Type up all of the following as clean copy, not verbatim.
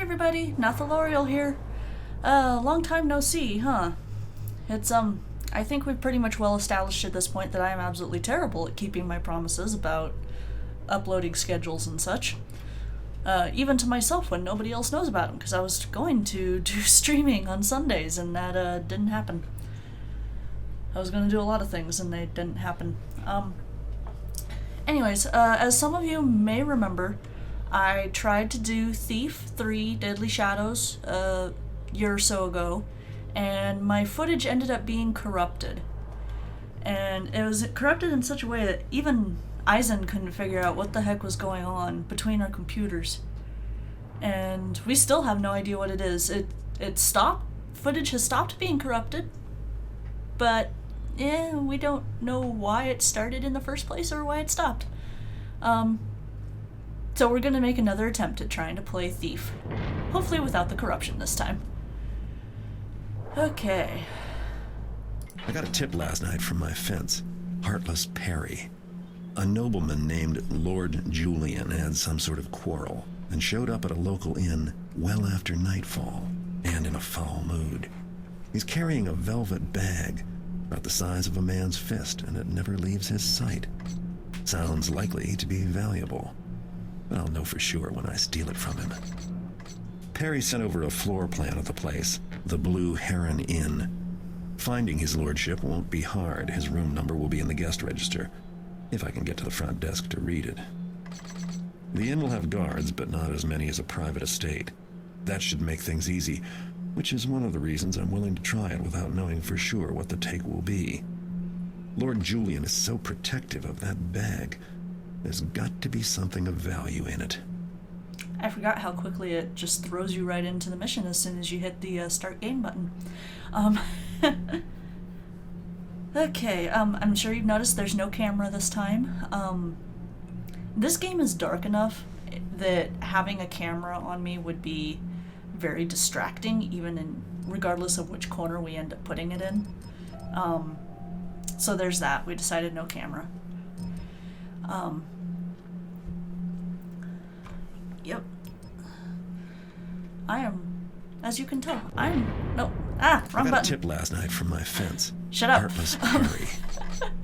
everybody, Natha here. Long time no see, huh? It's, I think we've pretty much well established at this point that I am absolutely terrible at keeping my promises about uploading schedules and such. Even to myself when nobody else knows about them, because I was going to do streaming on Sundays, and that, didn't happen. I was going to do a lot of things, and they didn't happen. Anyways, as some of you may remember, I tried to do Thief 3 Deadly Shadows a year or so ago, and my footage ended up being corrupted. And it was corrupted in such a way that even Eisen couldn't figure out what the heck was going on between our computers. And we still have no idea what it is. It stopped. Footage has stopped being corrupted, but we don't know why it started in the first place or why it stopped. So we're gonna make another attempt at trying to play Thief. Hopefully without the corruption this time. Okay. I got a tip last night from my fence. Heartless Perry. A nobleman named Lord Julian had some sort of quarrel and showed up at a local inn well after nightfall and in a foul mood. He's carrying a velvet bag about the size of a man's fist, and it never leaves his sight. Sounds likely to be valuable, but I'll know for sure when I steal it from him. Perry sent over a floor plan of the place, the Blue Heron Inn. Finding his lordship won't be hard. His room number will be in the guest register, if I can get to the front desk to read it. The inn will have guards, but not as many as a private estate. That should make things easy, which is one of the reasons I'm willing to try it without knowing for sure what the take will be. Lord Julian is so protective of that bag. There's got to be something of value in it. I forgot how quickly it just throws you right into the mission as soon as you hit the start game button. Okay, I'm sure you've noticed there's no camera this time. This game is dark enough that having a camera on me would be very distracting, regardless of which corner we end up putting it in. So there's that. We decided no camera. Yep. I am, as you can tell, wrong I got button. a tip last night from my fence. Shut up. Heartless Perry.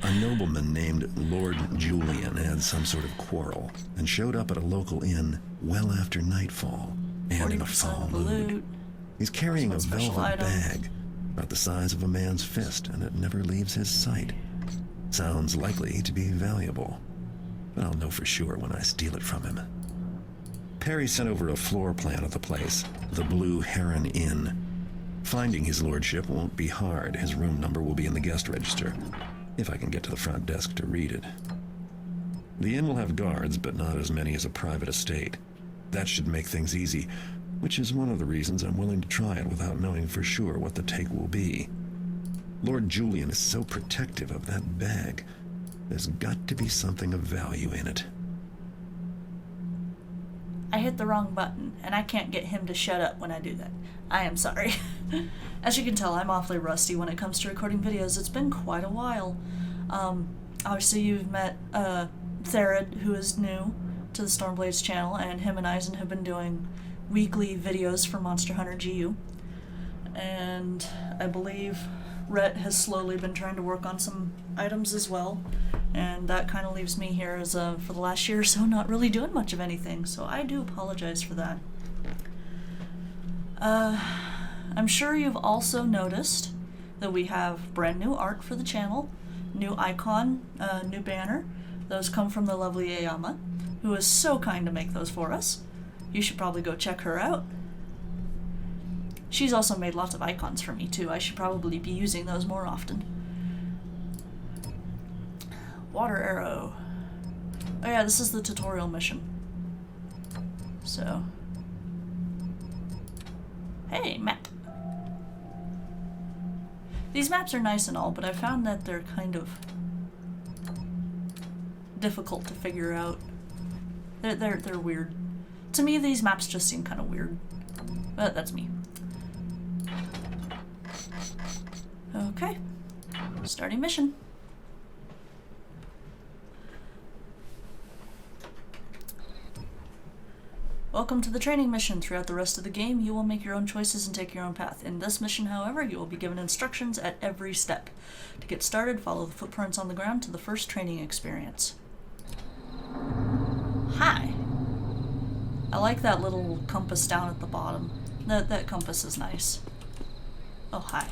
A nobleman named Lord Julian had some sort of quarrel and showed up at a local inn well after nightfall and in a foul mood. He's carrying a velvet bag about the size of a man's fist, and it never leaves his sight. Sounds likely to be valuable, but I'll know for sure when I steal it from him. Perry sent over a floor plan of the place, the Blue Heron Inn. Finding his lordship won't be hard. His room number will be in the guest register, if I can get to the front desk to read it. The inn will have guards, but not as many as a private estate. That should make things easy, which is one of the reasons I'm willing to try it without knowing for sure what the take will be. Lord Julian is so protective of that bag. There's got to be something of value in it. I hit the wrong button, and I can't get him to shut up when I do that. I am sorry. As you can tell, I'm awfully rusty when it comes to recording videos. It's been quite a while. Obviously you've met Therad, who is new to the Stormblades channel, and him and Eisen have been doing weekly videos for Monster Hunter GU. And I believe Rhett has slowly been trying to work on some items as well. And that kind of leaves me here as for the last year or so not really doing much of anything, so I do apologize for that. I'm sure you've also noticed that we have brand new art for the channel, new icon, new banner. Those come from the lovely Ayama, who is so kind to make those for us. You should probably go check her out. She's also made lots of icons for me too. I should probably be using those more often. Water arrow. Oh yeah, this is the tutorial mission. So. Hey, map. These maps are nice and all, but I found that they're kind of difficult to figure out. They're weird. To me, these maps just seem kind of weird. But that's me. Okay. Starting mission. Welcome to the training mission. Throughout the rest of the game, you will make your own choices and take your own path. In this mission, however, you will be given instructions at every step. To get started, follow the footprints on the ground to the first training experience. Hi! I like that little compass down at the bottom. That compass is nice. Oh, hi.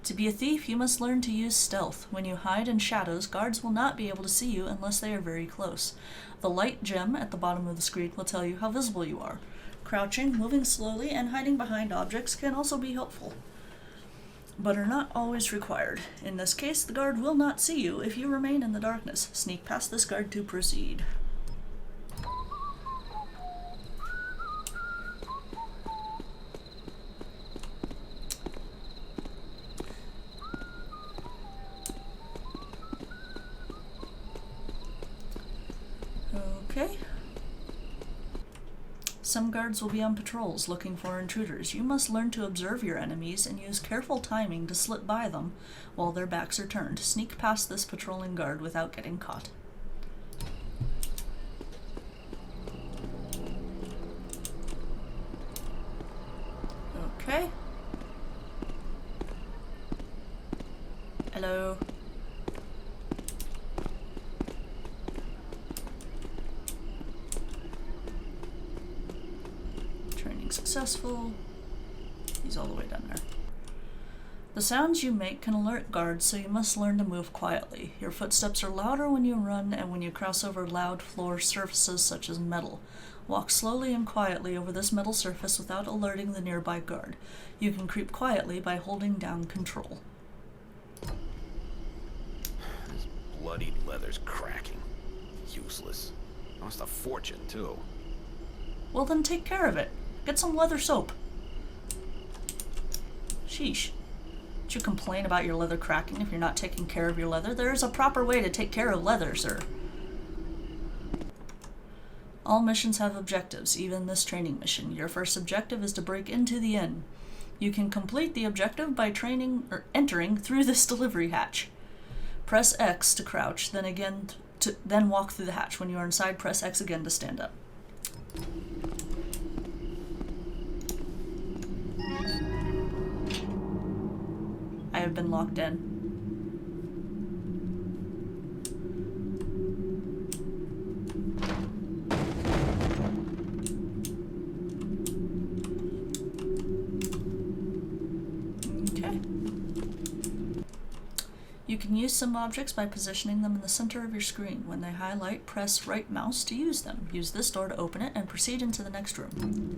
To be a thief, you must learn to use stealth. When you hide in shadows, guards will not be able to see you unless they are very close. The light gem at the bottom of the screen will tell you how visible you are. Crouching, moving slowly, and hiding behind objects can also be helpful, but are not always required. In this case, the guard will not see you if you remain in the darkness. Sneak past this guard to proceed. Okay. Some guards will be on patrols looking for intruders. You must learn to observe your enemies and use careful timing to slip by them while their backs are turned. Sneak past this patrolling guard without getting caught. Okay. Hello. Successful. He's all the way down there. The sounds you make can alert guards, so you must learn to move quietly. Your footsteps are louder when you run and when you cross over loud floor surfaces such as metal. Walk slowly and quietly over this metal surface without alerting the nearby guard. You can creep quietly by holding down control. This bloodied leather's cracking. Useless. Cost a fortune, too. Well, then take care of it. Get some leather soap. Sheesh. Don't you complain about your leather cracking if you're not taking care of your leather? There is a proper way to take care of leather, sir. All missions have objectives, even this training mission. Your first objective is to break into the inn. You can complete the objective by entering through this delivery hatch. Press X to crouch, then walk through the hatch. When you are inside, press X again to stand up. I have been locked in. Okay. You can use some objects by positioning them in the center of your screen. When they highlight, press right mouse to use them. Use this door to open it and proceed into the next room.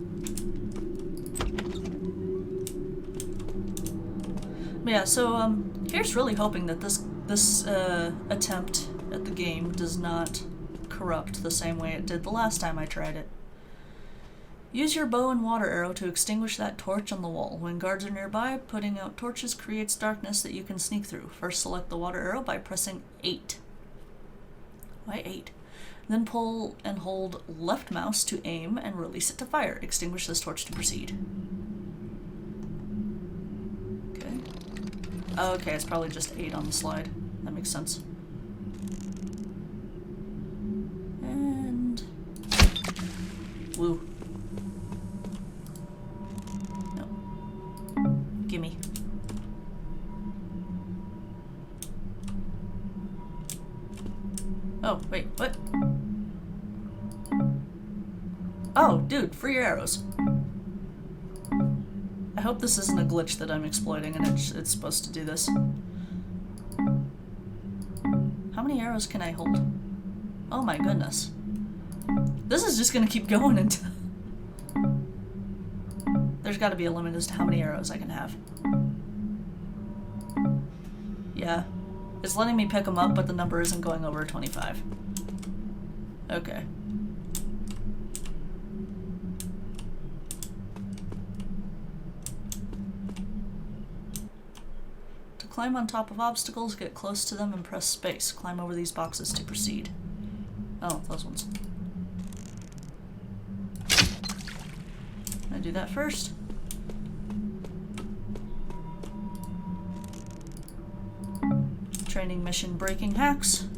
Yeah, so here's really hoping that this attempt at the game does not corrupt the same way it did the last time I tried it. Use your bow and water arrow to extinguish that torch on the wall. When guards are nearby, putting out torches creates darkness that you can sneak through. First select the water arrow by pressing 8. Why 8? Then pull and hold left mouse to aim and release it to fire. Extinguish this torch to proceed. Oh, okay, it's probably just 8 on the slide. That makes sense. And... woo. No. Gimme. Oh, wait, what? Oh, dude, free arrows. I hope this isn't a glitch that I'm exploiting and it's supposed to do this. How many arrows can I hold? Oh my goodness. This is just gonna keep going until... There's gotta be a limit as to how many arrows I can have. Yeah. It's letting me pick them up, but the number isn't going over 25. Okay. Climb on top of obstacles, get close to them, and press space. Climb over these boxes to proceed. Oh, those ones. I do that first. Training mission breaking hacks.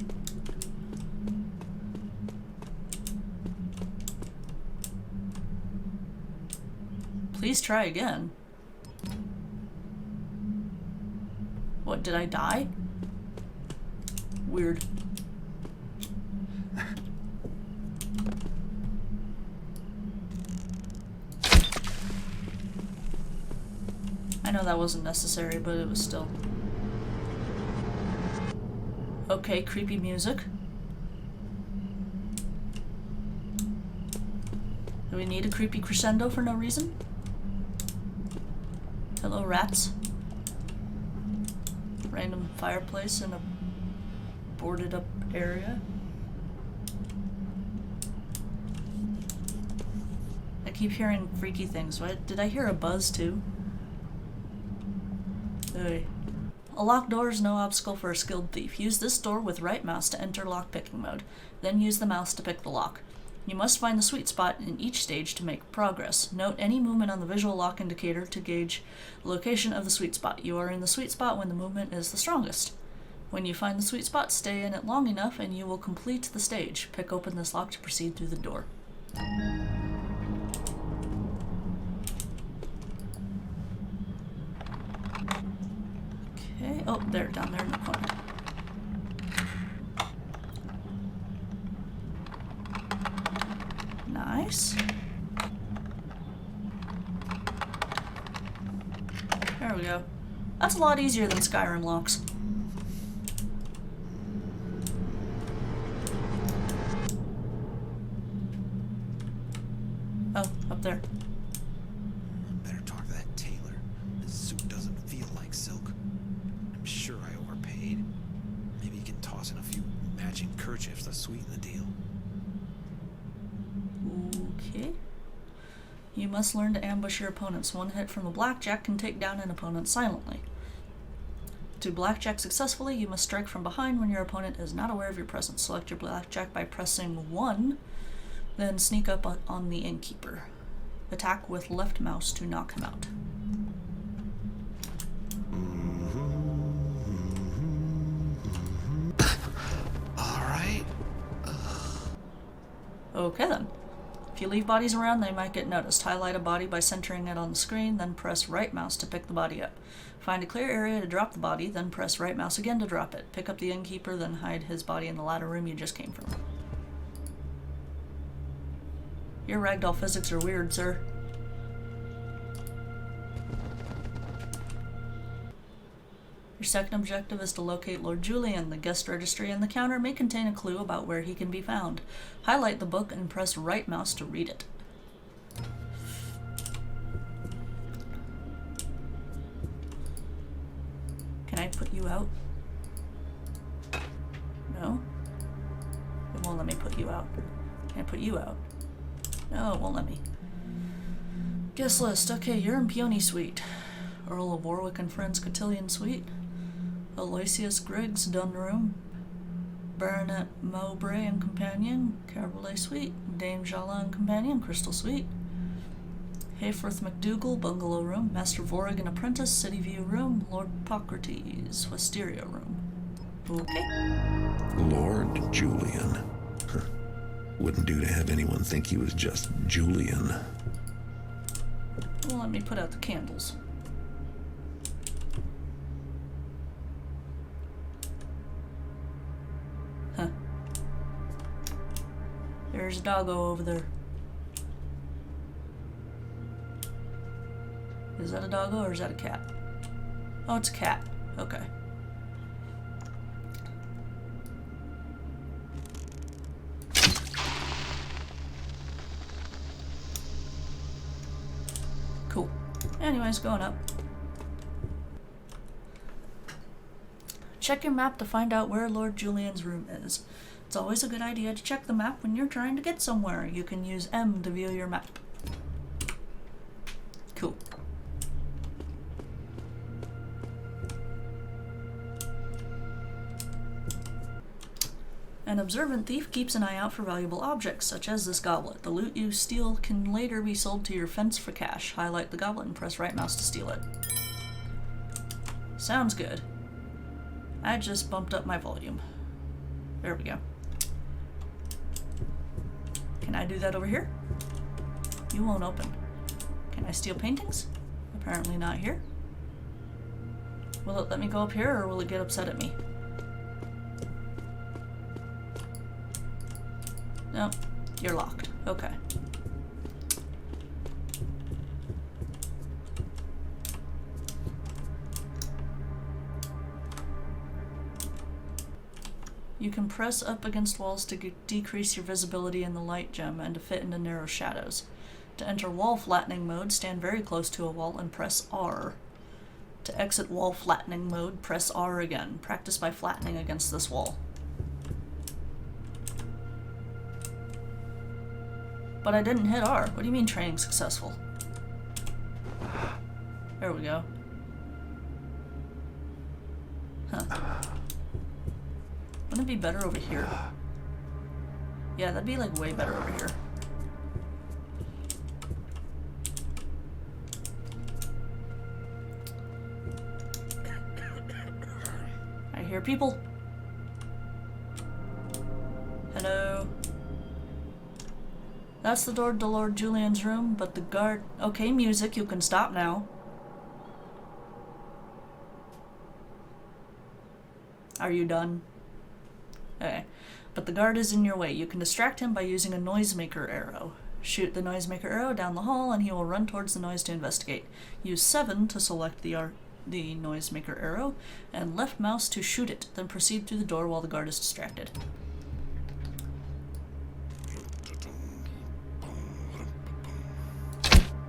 Please try again. What, did I die? Weird. I know that wasn't necessary, but it was still. Okay, creepy music. Do we need a creepy crescendo for no reason? Hello, rats. Random fireplace in a boarded up area. I keep hearing freaky things. What? Did I hear a buzz too? Hey. A locked door is no obstacle for a skilled thief. Use this door with right mouse to enter lock-picking mode. Then use the mouse to pick the lock. You must find the sweet spot in each stage to make progress. Note any movement on the visual lock indicator to gauge the location of the sweet spot. You are in the sweet spot when the movement is the strongest. When you find the sweet spot, stay in it long enough and you will complete the stage. Pick open this lock to proceed through the door. Okay, oh, there, down there in the corner. Nice. There we go. That's a lot easier than Skyrim locks. Oh, up there. Better talk to that tailor. This suit doesn't feel like silk. I'm sure I overpaid. Maybe you can toss in a few matching kerchiefs to sweeten the deal. Okay. You must learn to ambush your opponents. One hit from a blackjack can take down an opponent silently. To blackjack successfully, you must strike from behind when your opponent is not aware of your presence. Select your blackjack by pressing 1, then sneak up on the innkeeper. Attack with left mouse to knock him out. Alright. Okay then. If you leave bodies around, they might get noticed. Highlight a body by centering it on the screen, then press right mouse to pick the body up. Find a clear area to drop the body, then press right mouse again to drop it. Pick up the innkeeper, then hide his body in the ladder room you just came from. Your ragdoll physics are weird, sir. Your second objective is to locate Lord Julian. The guest registry and the counter may contain a clue about where he can be found. Highlight the book and press right mouse to read it. Can I put you out? No? It won't let me put you out. Can I put you out? No, it won't let me. Guest list. Okay, you're in Peony Suite. Earl of Warwick and Friends Cotillion Suite. Aloysius Griggs Dun Room. Baronet Mowbray and Companion Cabriolet Suite. Dame Jala and Companion Crystal Suite. Hayforth McDougal Bungalow Room. Master Vorig and Apprentice City View Room. Lord Pocrates Wisteria Room. Okay. Lord Julian. Huh. Wouldn't do to have anyone think he was just Julian. Well, let me put out the candles. Huh. There's a doggo over there. Is that a doggo or is that a cat? Oh, it's a cat. Okay. Cool. Anyways, going up. Check your map to find out where Lord Julian's room is. It's always a good idea to check the map when you're trying to get somewhere. You can use M to view your map. Cool. An observant thief keeps an eye out for valuable objects, such as this goblet. The loot you steal can later be sold to your fence for cash. Highlight the goblet and press right mouse to steal it. Sounds good. I just bumped up my volume. There we go. Can I do that over here? You won't open. Can Can I steal paintings? Apparently not here. Will it let me go up here, or will it get upset at me? Nope, you're locked. Okay. You can press up against walls to decrease your visibility in the light gem and to fit into narrow shadows. To enter wall flattening mode, stand very close to a wall and press R. To exit wall flattening mode, press R again. Practice by flattening against this wall. But I didn't hit R. What do you mean training successful? There we go. Huh. Wouldn't it be better over here? Yeah, that'd be like way better over here. I hear people. Hello. That's the door to Lord Julian's room, but the guard... Okay, music, you can stop now. Are you done? Okay. But the guard is in your way. You can distract him by using a noisemaker arrow. Shoot the noisemaker arrow down the hall and he will run towards the noise to investigate. Use 7 to select the noisemaker arrow, and left mouse to shoot it, then proceed through the door while the guard is distracted.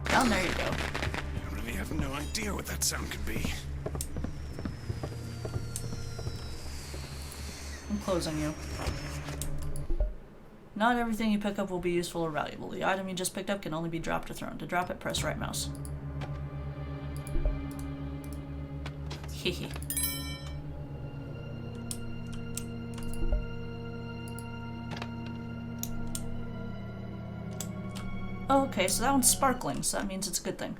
Down there you go. I really have no idea what that sound could be. I'm closing you. Not everything you pick up will be useful or valuable. The item you just picked up can only be dropped or thrown. To drop it, press right mouse. Hehe. Oh, okay, so that one's sparkling, so that means it's a good thing.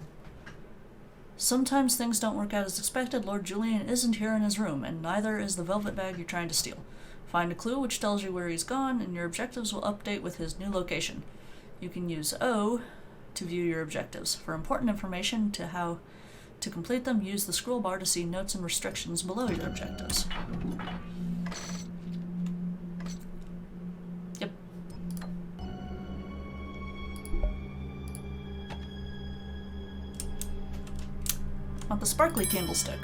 Sometimes things don't work out as expected. Lord Julian isn't here in his room, and neither is the velvet bag you're trying to steal. Find a clue which tells you where he's gone, and your objectives will update with his new location. You can use O to view your objectives. For important information to how to complete them, use the scroll bar to see notes and restrictions below your objectives. Yep. Want the sparkly candlestick.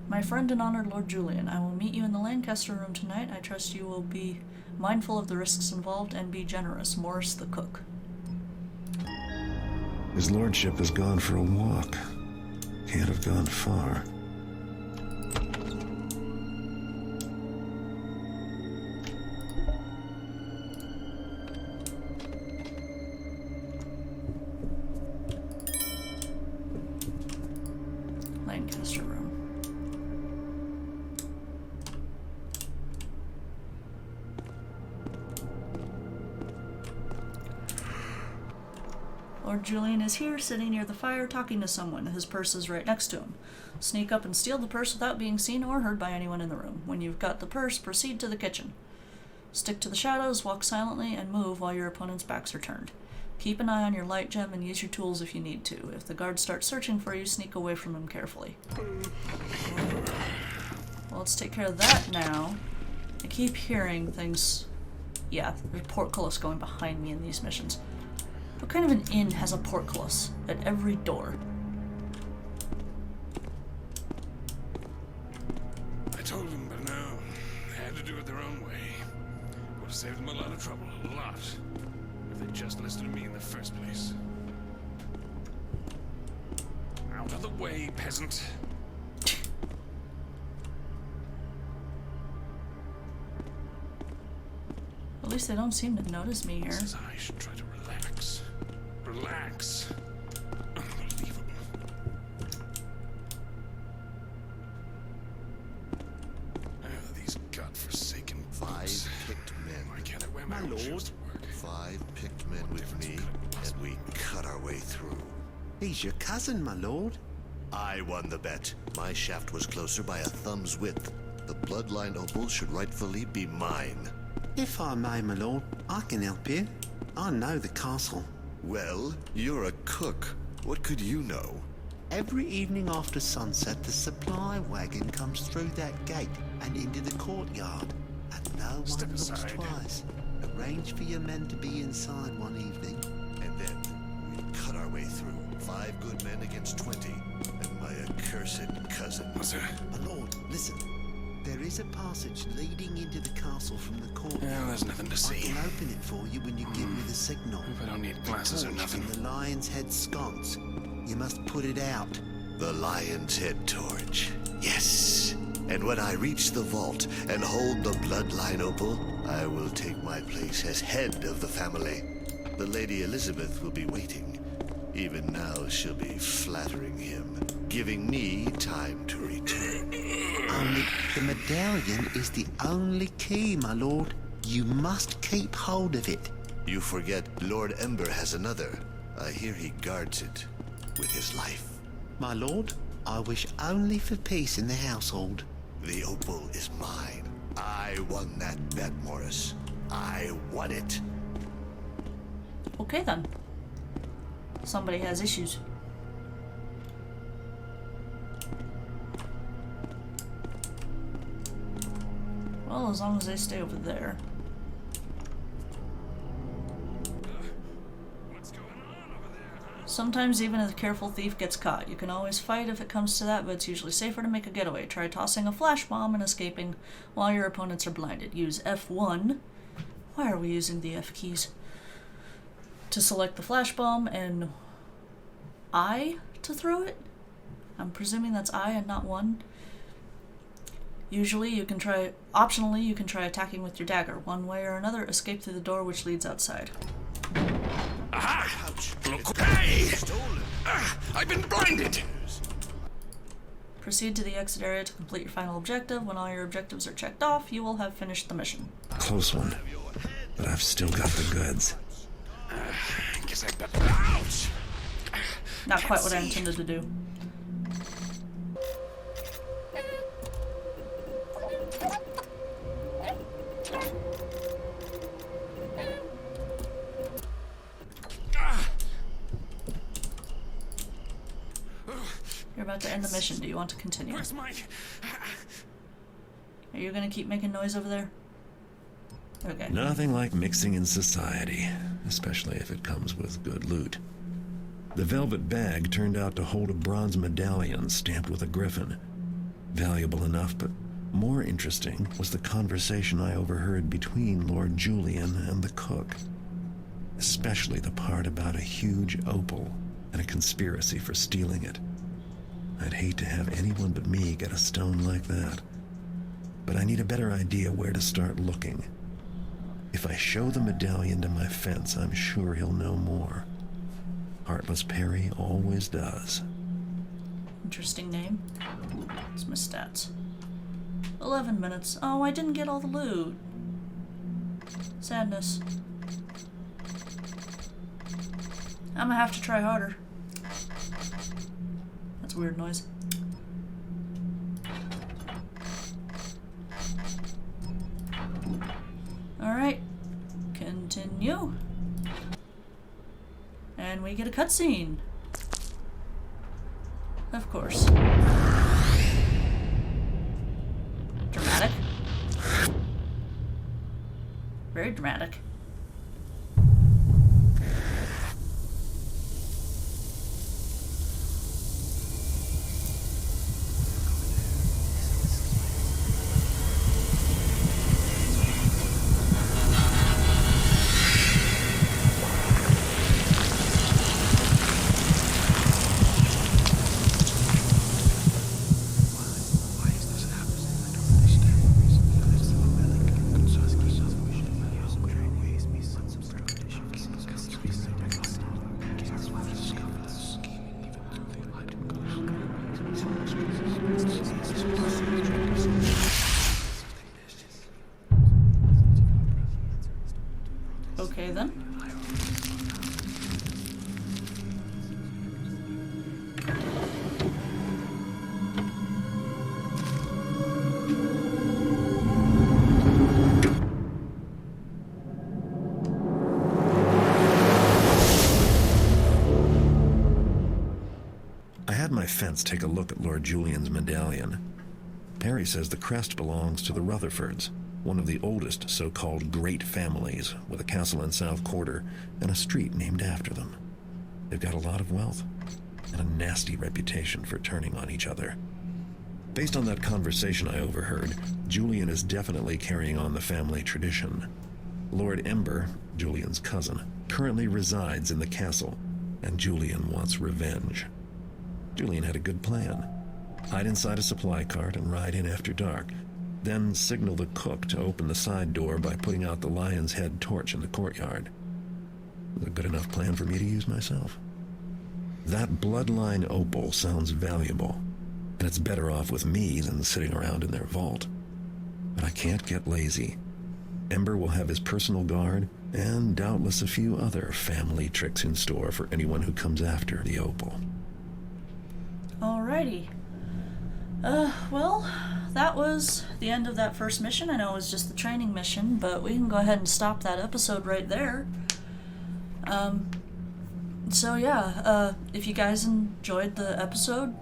My friend and honored Lord Julian, I will meet you in the Lancaster room tonight. I trust you will be mindful of the risks involved and be generous. Morris the cook. His lordship has gone for a walk. Can't have gone far. Lancaster room. Lord Julian is here, sitting near the fire, talking to someone. His purse is right next to him. Sneak up and steal the purse without being seen or heard by anyone in the room. When you've got the purse, proceed to the kitchen. Stick to the shadows, walk silently, and move while your opponent's backs are turned. Keep an eye on your light gem and use your tools if you need to. If the guards start searching for you, sneak away from them carefully. Well, let's take care of that now. I keep hearing things... Yeah, there's portcullis going behind me in these missions. What kind of an inn has a portcullis at every door? I told them, but no. They had to do it their own way. Would have saved them a lot of trouble, a lot. If they just listened to me in the first place. Out of the way, peasant. At least they don't seem to notice me here. Says I should try to relax. Relax. Unbelievable. These godforsaken books. 5 picked men. Why can't I wear my own shoes to work? 5 picked men with difference me, could it possibly and we cut our way through. He's your cousin, my lord. I won the bet. My shaft was closer by a thumb's width. The bloodline opal should rightfully be mine. If I may, my lord, I can help you. I know the castle. Well, you're a cook. What could you know? Every evening after sunset, the supply wagon comes through that gate and into the courtyard. And no one looks twice. Arrange for your men to be inside one evening. And then we cut our way through. 5 good men against 20. And my accursed cousin. My lord, listen. There is a passage leading into the castle from the courtyard. Yeah, there's nothing to I see. can open it for you when you give me the signal. Hope I don't need glasses or Torch nothing. in the Lion's Head sconce. You must put it out. The Lion's Head torch. Yes. And when I reach the vault and hold the bloodline opal, I will take my place as head of the family. The Lady Elizabeth will be waiting. Even now she'll be flattering him, giving me time to return. Only the medallion is the only key, my lord. You must keep hold of it. You forget Lord Ember has another. I hear he guards it with his life. My lord, I wish only for peace in the household. The opal is mine. I won that bet, Morris. I won it. Okay then. Somebody has issues. Well, as long as they stay over there. Sometimes even a careful thief gets caught. You can always fight if it comes to that, but it's usually safer to make a getaway. Try tossing a flash bomb and escaping while your opponents are blinded. Use F1. Why are we using the F keys? To select the flash bomb, and I to throw it? I'm presuming that's I and not 1. Optionally, you can try attacking with your dagger. One way or another, escape through the door which leads outside. Aha! Look, hey! I've been blinded! Proceed to the exit area to complete your final objective. When all your objectives are checked off, you will have finished the mission. Close one, but I've still got the goods. Guess I better. Ouch! Not quite what I intended to do. You're about to end the mission. Do you want to continue? Where's my... Are you gonna keep making noise over there? Okay. Nothing like mixing in society, especially if it comes with good loot. The velvet bag turned out to hold a bronze medallion stamped with a griffin. Valuable enough, but more interesting was the conversation I overheard between Lord Julian and the cook. Especially the part about a huge opal and a conspiracy for stealing it. I'd hate to have anyone but me get a stone like that. But I need a better idea where to start looking. If I show the medallion to my fence, I'm sure he'll know more. Heartless Perry always does. Interesting name. What's my stats? 11 minutes. Oh, I didn't get all the loot. Sadness. I'm gonna have to try harder. That's a weird noise. Alright. Continue. And we get a cutscene. Of course. Dramatic. Very dramatic. Okay then. fence, take a look at Lord Julian's medallion. Perry says the crest belongs to the Rutherfords, one of the oldest so-called great families, with a castle in South Quarter and a street named after them. They've got a lot of wealth and a nasty reputation for turning on each other. Based on that conversation I overheard, Julian is definitely carrying on the family tradition. Lord Ember, Julian's cousin, currently resides in the castle, and Julian wants revenge. Julian had a good plan. Hide inside a supply cart and ride in after dark, then signal the cook to open the side door by putting out the lion's head torch in the courtyard. It was a good enough plan for me to use myself. That bloodline opal sounds valuable, and it's better off with me than sitting around in their vault. But I can't get lazy. Ember will have his personal guard, and doubtless a few other family tricks in store for anyone who comes after the opal. Alrighty. Well, that was the end of that first mission. I know it was just the training mission, but we can go ahead and stop that episode right there. So yeah, if you guys enjoyed the episode,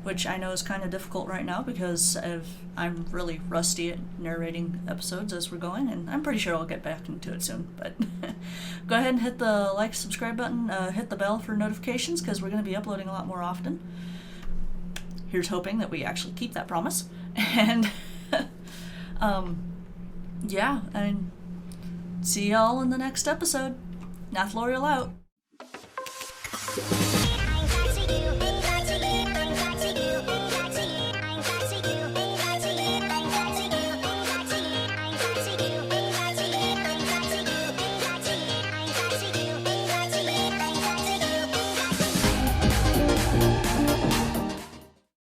which I know is kind of difficult right now because I'm really rusty at narrating episodes as we're going, and I'm pretty sure I'll get back into it soon, but go ahead and hit the like, subscribe button, hit the bell for notifications because we're going to be uploading a lot more often. Here's hoping that we actually keep that promise, and yeah, and see y'all in the next episode. Natha out.